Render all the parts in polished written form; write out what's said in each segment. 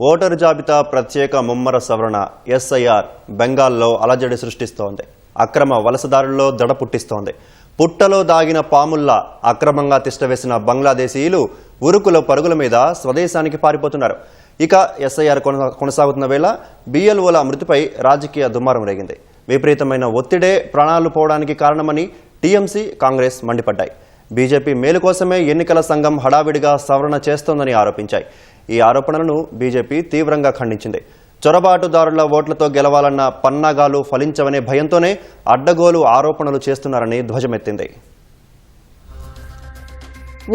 Voter జాబితా ప్రత్యేక ముమ్మర సవరణ ఎస్ఐఆర్ బెంగాల్లో అలజడి సృష్టిస్తోంది. అక్రమ వలసదారుల్లో దడ పుట్టిస్తోంది. పుట్టలో దాగిన పాముల్లా అక్రమంగా తిష్టవేసిన బంగ్లాదేశీయులు ఉరుకుల పరుగుల మీద స్వదేశానికి పారిపోతున్నారు. ఇక ఎస్ఐఆర్ కొనసాగుతున్న వేళ బిఎల్ఓల మృతిపై రాజకీయ దుమారం రేగింది. విపరీతమైన ఒత్తిడే ప్రాణాలు పోవడానికి కారణమని టీఎంసీ, కాంగ్రెస్ మండిపడ్డాయి. బీజేపీ మేలు కోసమే ఎన్నికల సంఘం హడావిడిగా సవరణ చేస్తోందని ఆరోపించాయి. ఈ ఆరోపణలను బీజేపీ తీవ్రంగా ఖండించింది. చొరబాటుదారుల ఓట్లతో గెలవాలన్న పన్నాగాలు ఫలించవనే భయంతోనే అడ్డగోలు ఆరోపణలు చేస్తున్నారని ధ్వజమెత్తింది.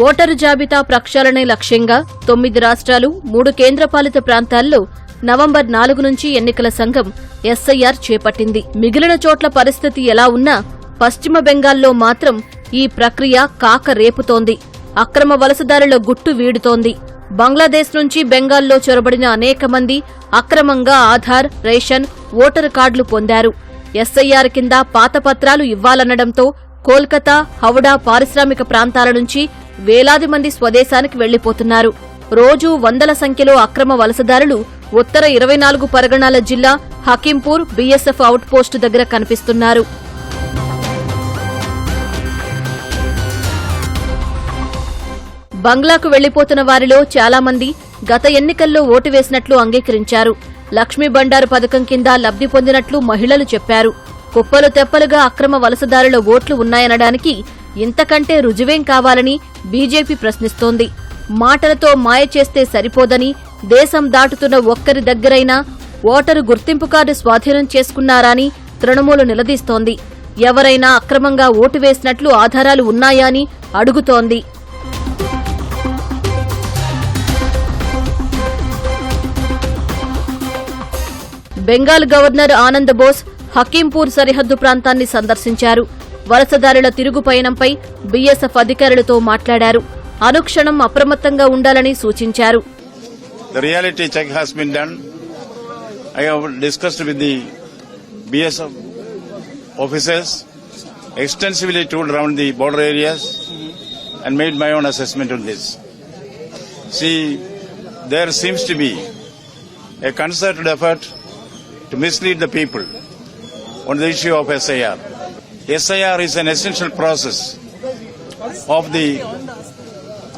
ఓటరు జాబితా ప్రక్షాళనే లక్ష్యంగా 9 రాష్ట్రాలు, 3 కేంద్రపాలిత ప్రాంతాల్లో నవంబర్ 4 నుంచి ఎన్నికల సంఘం ఎస్ఐఆర్ చేపట్టింది. మిగిలిన చోట్ల పరిస్థితి ఎలా ఉన్నా పశ్చిమ బెంగాల్లో మాత్రం ఈ ప్రక్రియ కాక రేపుతోంది. అక్రమ వలసదారుల గుట్టు వీడుతోంది. బంగ్లాదేశ్ నుంచి బెంగాల్లో చొరబడిన అనేక మంది అక్రమంగా ఆధార్, రేషన్, ఓటరు కార్డులు పొందారు. ఎస్ఐఆర్ కింద పాత పత్రాలు ఇవ్వాలనడంతో కోల్కతా, హౌడా పారిశ్రామిక ప్రాంతాల నుంచి వేలాది మంది స్వదేశానికి వెళ్లిపోతున్నారు. రోజూ వందల సంఖ్యలో అక్రమ వలసదారులు ఉత్తర 24 పరగణాల జిల్లా హకీంపూర్ బీఎస్ఎఫ్ అవుట్పోస్టు దగ్గర కనిపిస్తున్నారు. బంగ్లాకు వెళ్లిపోతున్న వారిలో చాలా మంది గత ఎన్నికల్లో ఓటు వేసినట్లు అంగీకరించారు. లక్ష్మీ బండారు పథకం కింద లబ్ధి పొందినట్లు మహిళలు చెప్పారు. కుప్పలు తెప్పలుగా అక్రమ వలసదారుల ఓట్లు ఉన్నాయనడానికి ఇంతకంటే రుజువేం కావాలని బీజేపీ ప్రశ్నిస్తోంది. మాటలతో మాయ చేస్తే సరిపోదని, దేశం దాటుతున్న ఒక్కరి దగ్గరైనా ఓటరు గుర్తింపు కార్డు స్వాధీనం చేసుకున్నారా అని తృణమూలు నిలదీస్తోంది. ఎవరైనా అక్రమంగా ఓటు వేసినట్లు ఆధారాలు ఉన్నాయా అని అడుగుతోంది. బెంగాల్ గవర్నర్ ఆనంద్ బోస్ హకీంపూర్ సరిహద్దు ప్రాంతాన్ని సందర్శించారు. వలసదారుల తిరుగు పయనంపై బీఎస్ఎఫ్ అధికారులతో మాట్లాడారు. అనుక్షణం అప్రమత్తంగా ఉండాలని సూచించారు. The reality check has been done. I have discussed with the BSF officers, extensively toured around the border areas and made my own assessment on this. See, there seems to be a concerted effort to mislead the people on the issue of SIR. SIR is an essential process of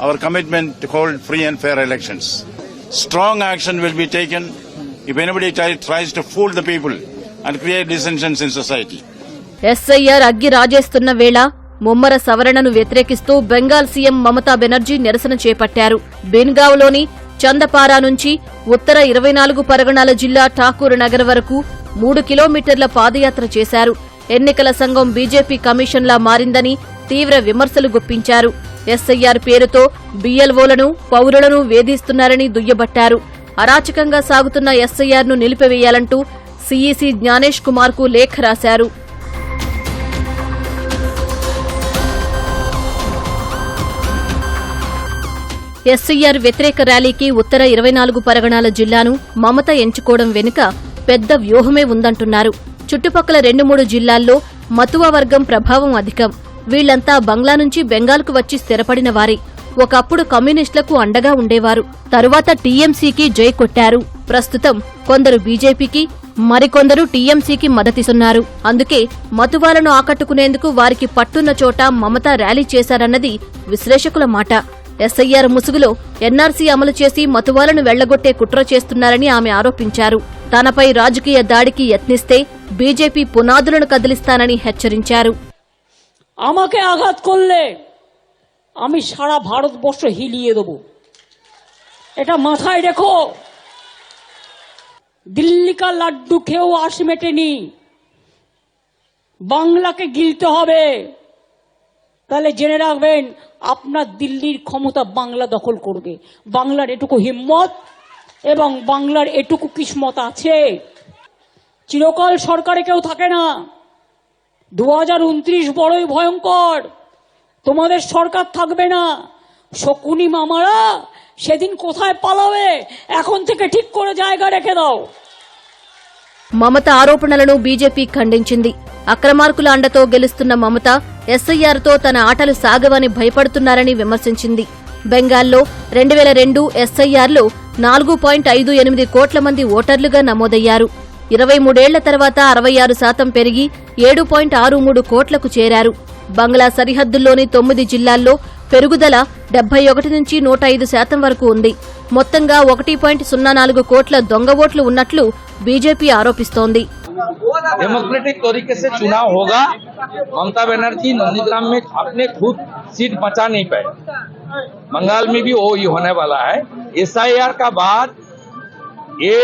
our commitment to hold free and fair elections. Strong action will be taken if anybody tries to fool the people and create dissensions in society. SIR అగ్గి రాజేస్తున్న వేళ ముమ్మర సవరణను వ్యతిరేకిస్తూ Bengal CM Mamata Banerjee నిరసన చేపట్టారు. బెన్గావ్లోని చందపారా నుంచి ఉత్తర 24 పరగణాల జిల్లా ఠాకూర్ నగర్ వరకు 3 కిలోమీటర్ల పాదయాత్ర చేశారు. ఎన్నికల సంఘం బీజేపీ కమిషన్లా మారిందని తీవ్ర విమర్శలు గుప్పించారు. ఎస్ఐఆర్ పేరుతో బిఎల్ఓలను, పౌరులను వేధిస్తున్నారని దుయ్యబట్టారు. అరాచకంగా సాగుతున్న ఎస్ఐఆర్ను నిలిపివేయాలంటూ సీఈసీ జ్ఞానేష్ కుమార్కు లేఖ రాశారు. ఎస్ఐఆర్ వ్యతిరేక ర్యాలీకి ఉత్తర 24 పరగణాల జిల్లాను మమత ఎంచుకోవడం వెనుక పెద్ద వ్యూహమే ఉందంటున్నారు. చుట్టుపక్కల 2-3 జిల్లాల్లో మతువా వర్గం ప్రభావం అధికం. వీళ్లంతా బంగ్లా నుంచి బెంగాల్కు వచ్చి స్థిరపడిన వారే. ఒకప్పుడు కమ్యూనిస్టులకు అండగా ఉండేవారు. తరువాత టీఎంసీకి జై కొట్టారు. ప్రస్తుతం కొందరు బీజేపీకి, మరికొందరు టీఎంసీకి మద్దతిస్తున్నారు. అందుకే మతువాలను ఆకట్టుకునేందుకు వారికి పట్టున్న చోట మమత ర్యాలీ చేశారన్నది విశ్లేషకుల మాట. ఎస్ఐఆర్ ముసుగులో ఎన్ఆర్సీ అమలు చేసి మతువాలను వెళ్లగొట్టే కుట్ర చేస్తున్నారని ఆమె ఆరోపించారు. తనపై రాజకీయ దాడికి యత్నిస్తే బీజేపీ పునాదులను కదిలిస్తానని హెచ్చరించారు. আমাকে আঘাত করলে আমি সারা ভারতবর্ষ হিলিয়ে দেব, এটা মাথায় রেখো। দিল্লি কা লাড্ডু খেয়েও আশ মেটেনি, বাংলাকে গিলতে হবে। তাহলে জেনে রাখবেন, আপনার দিল্লির ক্ষমতা বাংলা দখল করবে। বাংলার এটুকু হিম্মত এবং বাংলার এটুকু কিসমত আছে। চিরকাল সরকারে কেউ থাকে না। 2029 বড়ই ভয়ঙ্কর। তোমাদের সরকার থাকবে না। শকুনি মামারা সেদিন কোথায় পালাবে, এখন থেকে ঠিক করে জায়গা রেখে দাও। మమత ఆరోపణలను బీజేపీ ఖండించింది. అక్రమార్కుల అండతో గెలుస్తున్న మమత ఎస్ఐఆర్తో తన ఆటలు సాగవని భయపడుతున్నారని విమర్శించింది. బెంగాల్లో 2002 ఎస్ఐఆర్లో 4.58 కోట్ల మంది ఓటర్లుగా నమోదయ్యారు. 23 ఏళ్ల తర్వాత 66% పెరిగి 7.63 కోట్లకు చేరారు. బంగ్లా సరిహద్దుల్లోని 9 జిల్లాల్లో పెరుగుదల 71 నుంచి 105% వరకు ఉంది. మొత్తంగా 1.04 కోట్ల దొంగ ఓట్లు ఉన్నట్లు బీజేపీ ఆరోపిస్తోంది. डेमोक्रेटिक तरीके से चुनाव होगा। ममता बनर्जी नंदीग्राम में अपने खुद सीट बचा नहीं पाए, बंगाल में भी वो ही होने वाला है। एसआईआर का बाद ये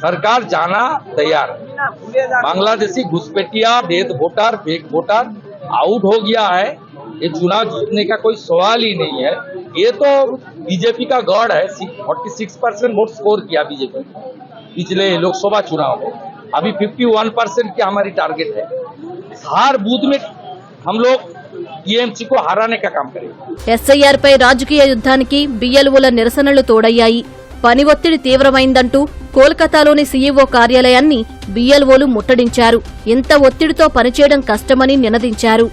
सरकार जाना तैयार है। बांग्लादेशी घुसपैठिया death voter fake voter out हो गया है। ये चुनाव जीतने का कोई सवाल ही नहीं है। ये तो बीजेपी का गढ़ है। 46% वोट स्कोर किया बीजेपी पिछले लोकसभा चुनाव में। अभी 51% की हमारी टारगेट है। हर बूथ में हम लोग टीएमसी को हराने का काम करेंगे। ఎస్ఐఆర్ పై రాజకీయ యుద్ధానికి బిఎల్ఓల నిరసనలు తోడయ్యాయి. పని ఒత్తిడి తీవ్రమైందంటూ కోల్కతాలోని సీఈఓ కార్యాలయాన్ని బిఎల్ఓలు ముట్టడించారు. ఇంత ఒత్తిడితో పనిచేయడం కష్టమని నినదించారు.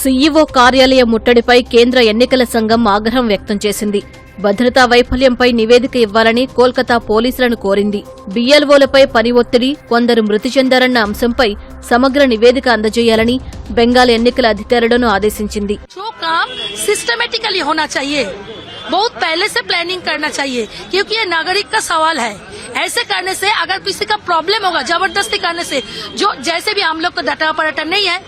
సీఈఓ కార్యాలయ ముట్టడిపై కేంద్ర ఎన్నికల సంఘం ఆగ్రహం వ్యక్తం చేసింది. భద్రతా వైఫల్యంపై నివేదిక ఇవ్వాలని కోల్కతా పోలీసులను కోరింది. బిఎల్ఓలపై పని ఒత్తిడి, కొందరు మృతి చెందారన్న అంశంపై సమగ్ర నివేదిక అందజేయాలని బెంగాల్ ఎన్నికల అధికారులను ఆదేశించింది. सिस्टमेटिकली होना चाहिए, बहुत पहले से प्लानिंग करना चाहिए, क्योंकि ये नागरिक का सवाल है। ऐसे करने से अगर किसी का प्रॉब्लम होगा, जबरदस्ती करने से, जो जैसे भी हम लोग को डाटा ऑपरेटर नहीं है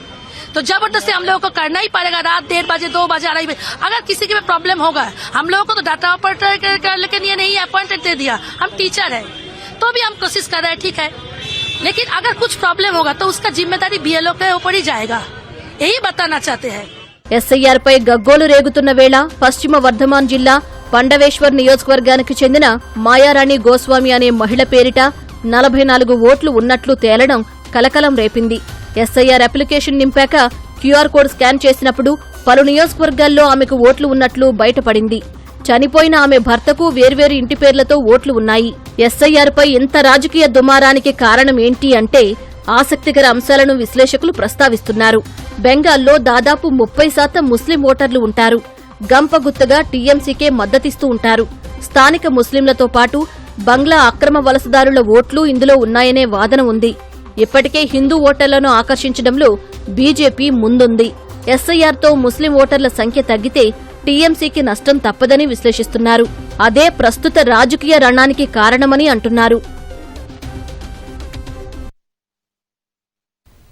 तो जबरदस्ती हम लोगों को करना ही पड़ेगा। रात 1:30 बजे 2 बजे 2:30 बजे अगर किसी के प्रॉब्लम होगा, हम लोगों को तो डाटा ऑपरेटर के लिए नहीं अपॉइंटेड दे दिया, हम टीचर है तो भी हम कोशिश कर रहे हैं, ठीक है। लेकिन अगर कुछ प्रॉब्लम होगा तो उसका जिम्मेदारी बीएलओ के ऊपर ही जाएगा, यही बताना चाहते हैं। ఎస్ఐఆర్ పై గగ్గోలు రేగుతున్న వేళ పశ్చిమ వర్ధమాన్ జిల్లా పండవేశ్వర్ నియోజకవర్గానికి చెందిన మాయారాణి గోస్వామి అనే మహిళ పేరిట 44 ఓట్లు ఉన్నట్లు తేలడం కలకలం రేపింది. ఎస్ఐఆర్ అప్లికేషన్ నింపాక క్యూఆర్ కోడ్ స్కాన్ చేసినప్పుడు పలు నియోజకవర్గాల్లో ఆమెకు ఓట్లు ఉన్నట్లు బయటపడింది. చనిపోయిన ఆమె భర్తకు వేర్వేరు ఇంటి పేర్లతో ఓట్లు ఉన్నాయి. ఎస్ఐఆర్ పై ఇంత రాజకీయ దుమారానికి కారణం ఏంటి అంటే ఆసక్తికర అంశాలను విశ్లేషకులు ప్రస్తావిస్తున్నారు. బెంగాల్లో దాదాపు 30% ముస్లిం ఓటర్లు ఉంటారు. గంపగుత్తగా టీఎంసీకే మద్దతిస్తూ ఉంటారు. స్థానిక ముస్లింలతో పాటు బంగ్లా అక్రమ వలసదారుల ఓట్లు ఇందులో ఉన్నాయనే వాదన ఉంది. ఇప్పటికే హిందూ ఓటర్లను ఆకర్షించడంలో బీజేపీ ముందుంది. ఎస్ఐఆర్తో ముస్లిం ఓటర్ల సంఖ్య తగ్గితే టీఎంసీకి నష్టం తప్పదని విశ్లేషిస్తున్నారు. అదే ప్రస్తుత రాజకీయ రణానికి కారణమని అంటున్నారు.